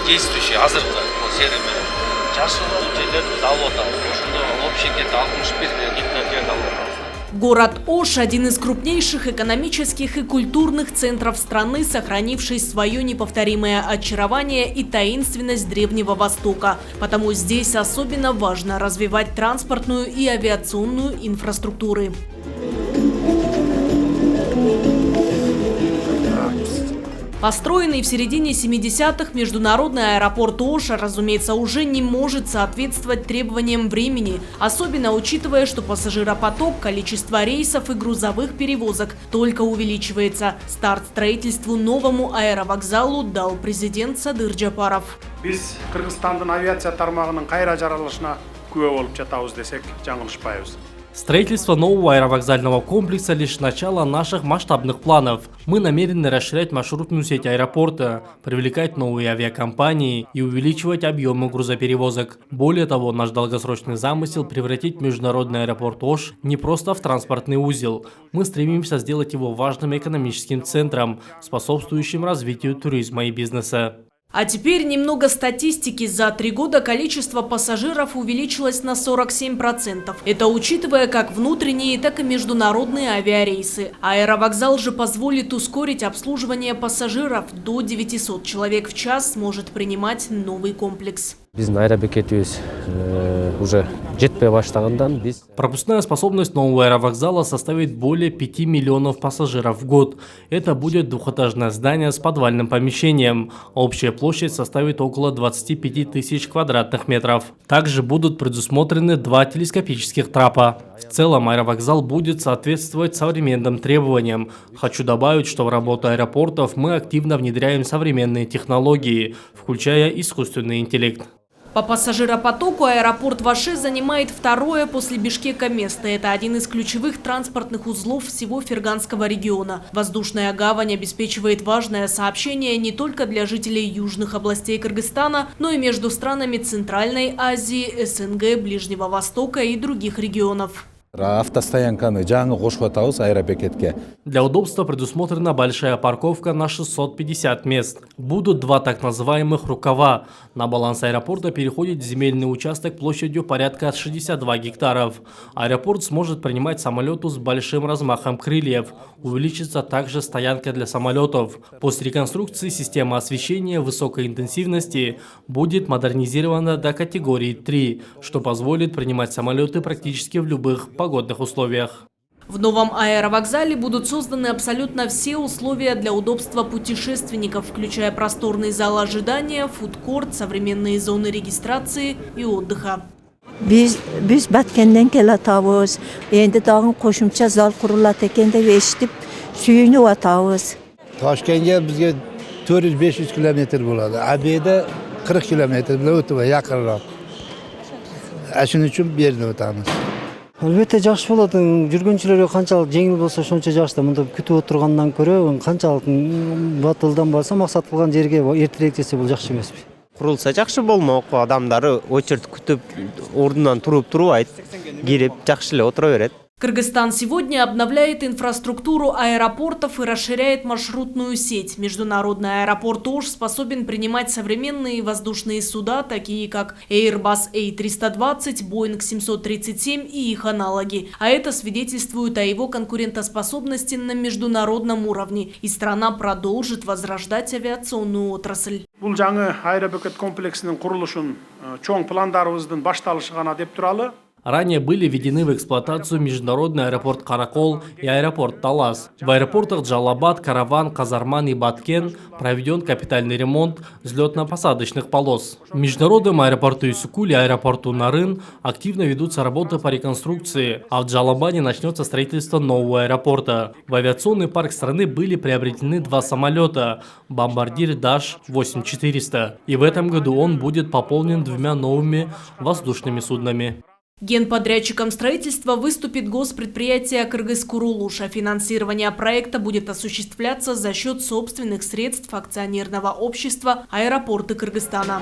действующий азыркы серими жашылуу жерлерибиз алып атабыз. Ошондо общий где-то 61 гектар жерди алып атабыз. Город Ош – один из крупнейших экономических и культурных центров страны, сохранивший свое неповторимое очарование и таинственность Древнего Востока. Потому здесь особенно важно развивать транспортную и авиационную инфраструктуры. Построенный в середине 70-х международный аэропорт Оша, разумеется, уже не может соответствовать требованиям времени, особенно учитывая, что пассажиропоток, количество рейсов и грузовых перевозок только увеличивается. Старт строительству новому аэровокзалу дал президент Садыр Джапаров. Biz Кыргызстандын авиация тармагынын кайра жаралышына күбө болуп жатабыз десек жаңылышпайбыз. Строительство нового аэровокзального комплекса – лишь начало наших масштабных планов. Мы намерены расширять маршрутную сеть аэропорта, привлекать новые авиакомпании и увеличивать объемы грузоперевозок. Более того, наш долгосрочный замысел – превратить международный аэропорт Ош не просто в транспортный узел. Мы стремимся сделать его важным экономическим центром, способствующим развитию туризма и бизнеса. А теперь немного статистики. За 3 года количество пассажиров увеличилось на 47%. Это учитывая как внутренние, так и международные авиарейсы. Аэровокзал же позволит ускорить обслуживание пассажиров. До 900 человек в час сможет принимать новый комплекс. Пропускная способность нового аэровокзала составит более 5 миллионов пассажиров в год. Это будет двухэтажное здание с подвальным помещением. Общая площадь составит около 25 тысяч квадратных метров. Также будут предусмотрены 2 телескопических трапа. В целом аэровокзал будет соответствовать современным требованиям. Хочу добавить, что в работу аэропортов мы активно внедряем современные технологии, включая искусственный интеллект. По пассажиропотоку аэропорт в Оше занимает 2-е после Бишкека место. Это один из ключевых транспортных узлов всего Ферганского региона. Воздушная гавань обеспечивает важное сообщение не только для жителей южных областей Кыргызстана, но и между странами Центральной Азии, СНГ, Ближнего Востока и других регионов. Для удобства предусмотрена большая парковка на 650 мест. Будут 2 так называемых рукава. На баланс аэропорта переходит земельный участок площадью порядка 62 гектаров. Аэропорт сможет принимать самолеты с большим размахом крыльев. Увеличится также стоянка для самолетов. После реконструкции система освещения высокой интенсивности будет модернизирована до категории 3, что позволит принимать самолеты практически в любых погодных условиях. В новом аэровокзале будут созданы абсолютно все условия для удобства путешественников, включая просторный зал ожидания, фудкорт, современные зоны регистрации и отдыха. Biz Batkentden kelatabız. Endi dağın qoşumça zal qurulat ekan deb eshitib suyunib atabız. Toshkentga bizga 400-500 kilometr bo'ladi. Abeda 40 kilometr bilan o'tib yaqinroq. Shuning uchun bu yerdan o'tamiz. Albatta yaxshi bo'ladi. Жүргөнчүлөргө канчалык жеңил болсо шончо жакшы. Мында күтүп отургандан көрө канчалык батылдан барса максат кылган жерге эртерээк жетсе бул жакшы эмеспи? Курулса жакшы болмок. Адамдары очередь күтүп ордунан туруп кирип жакшы эле отура берет. Кыргызстан сегодня обновляет инфраструктуру аэропортов и расширяет маршрутную сеть. Международный аэропорт Ош способен принимать современные воздушные суда, такие как Airbus A320, Boeing 737 и их аналоги. А это свидетельствует о его конкурентоспособности на международном уровне. И страна продолжит возрождать авиационную отрасль. Бул жаңы аэробекет комплексинин курулушун чоң пландарыбыздын башталышы гана деп туралы. Ранее были введены в эксплуатацию международный аэропорт Каракол и аэропорт Талас. В аэропортах Джалабад, Караван, Казарман и Баткен проведен капитальный ремонт взлетно-посадочных полос. В международном аэропорту Исукуль и аэропорту Нарын активно ведутся работы по реконструкции, а в Джалабаде начнется строительство нового аэропорта. В авиационный парк страны были приобретены 2 самолета – бомбардир Даш-8400. И в этом году он будет пополнен 2 новыми воздушными суднами. Генподрядчиком строительства выступит госпредприятие «Кыргыз-Курулуш», а финансирование проекта будет осуществляться за счет собственных средств акционерного общества «Аэропорты Кыргызстана».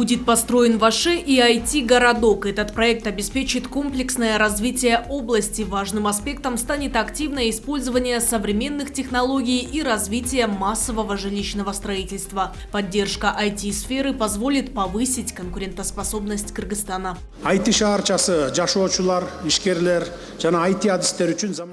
Будет построен в Оше и IT-городок. Этот проект обеспечит комплексное развитие области. Важным аспектом станет активное использование современных технологий и развитие массового жилищного строительства. Поддержка IT-сферы позволит повысить конкурентоспособность Кыргызстана.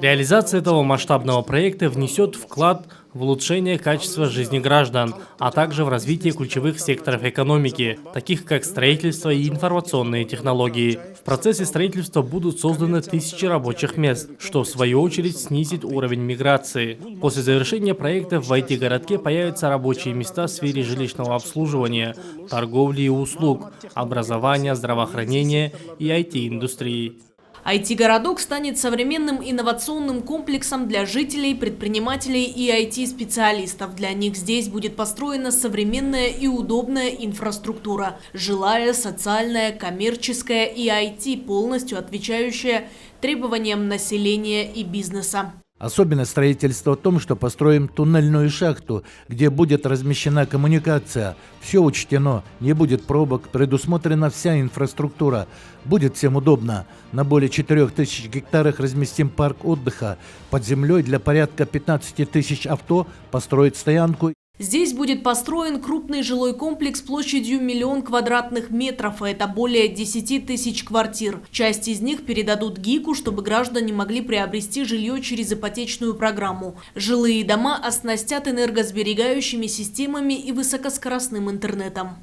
Реализация этого масштабного проекта внесет вклад в улучшение качества жизни граждан, а также в развитие ключевых секторов экономики, таких как строительство и информационные технологии. В процессе строительства будут созданы тысячи рабочих мест, что в свою очередь снизит уровень миграции. После завершения проекта в IT-городке появятся рабочие места в сфере жилищного обслуживания, торговли и услуг, образования, здравоохранения и IT-индустрии. IT-городок станет современным инновационным комплексом для жителей, предпринимателей и IT-специалистов. Для них здесь будет построена современная и удобная инфраструктура – жилая, социальная, коммерческая и IT, полностью отвечающая требованиям населения и бизнеса. Особенность строительства в том, что построим туннельную шахту, где будет размещена коммуникация. Все учтено, не будет пробок, предусмотрена вся инфраструктура. Будет всем удобно. На более 4000 гектарах разместим парк отдыха. Под землей для порядка 15 тысяч авто построить стоянку. Здесь будет построен крупный жилой комплекс площадью 1 000 000 квадратных метров, а это более 10 тысяч квартир. Часть из них передадут ГИКу, чтобы граждане могли приобрести жилье через ипотечную программу. Жилые дома оснастят энергосберегающими системами и высокоскоростным интернетом.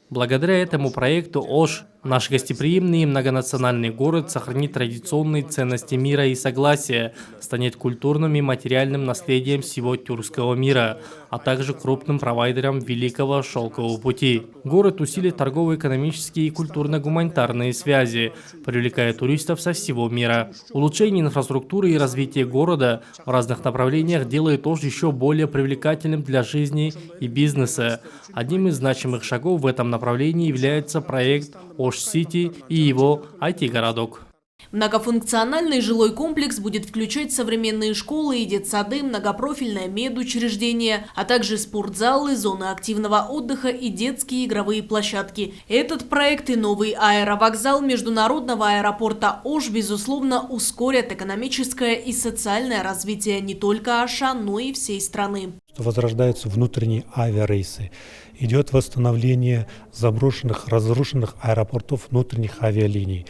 Благодаря этому проекту Ош, наш гостеприимный и многонациональный город, сохранит традиционные ценности мира и согласия, станет культурным и материальным наследием всего тюркского мира, а также крупным провайдером Великого Шелкового пути. Город усилит торгово-экономические и культурно-гуманитарные связи, привлекая туристов со всего мира. Улучшение инфраструктуры и развитие города в разных направлениях делает Ош еще более привлекательным для жизни и бизнеса. Одним из значимых шагов в этом направлении является проект Ош-Сити и его IT-городок. Многофункциональный жилой комплекс будет включать современные школы и детсады, многопрофильное медучреждение, а также спортзалы, зоны активного отдыха и детские игровые площадки. Этот проект и новый аэровокзал международного аэропорта Ош, безусловно, ускорят экономическое и социальное развитие не только Оша, но и всей страны. Возрождаются внутренние авиарейсы. Идет восстановление заброшенных, разрушенных аэропортов внутренних авиалиний.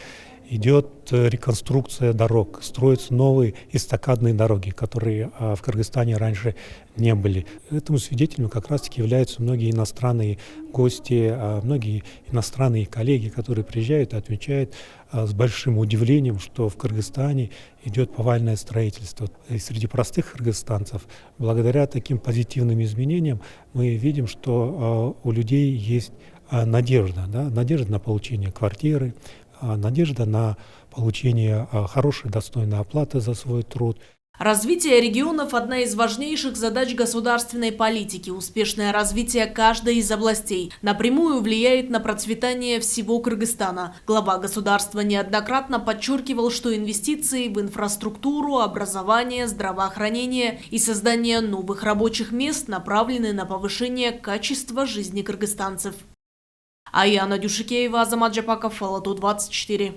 Идет реконструкция дорог, строятся новые эстакадные дороги, которые в Кыргызстане раньше не были. Этому свидетелем как раз-таки являются многие иностранные гости, многие иностранные коллеги, которые приезжают и отмечают с большим удивлением, что в Кыргызстане идет повальное строительство. И среди простых кыргызстанцев, благодаря таким позитивным изменениям, мы видим, что у людей есть надежда, надежда на получение квартиры, надежда на получение хорошей, достойной оплаты за свой труд. Развитие регионов – одна из важнейших задач государственной политики. Успешное развитие каждой из областей напрямую влияет на процветание всего Кыргызстана. Глава государства неоднократно подчеркивал, что инвестиции в инфраструктуру, образование, здравоохранение и создание новых рабочих мест направлены на повышение качества жизни кыргызстанцев. Аяна Дюшикеева, Азамат Жапаков, Алату 24.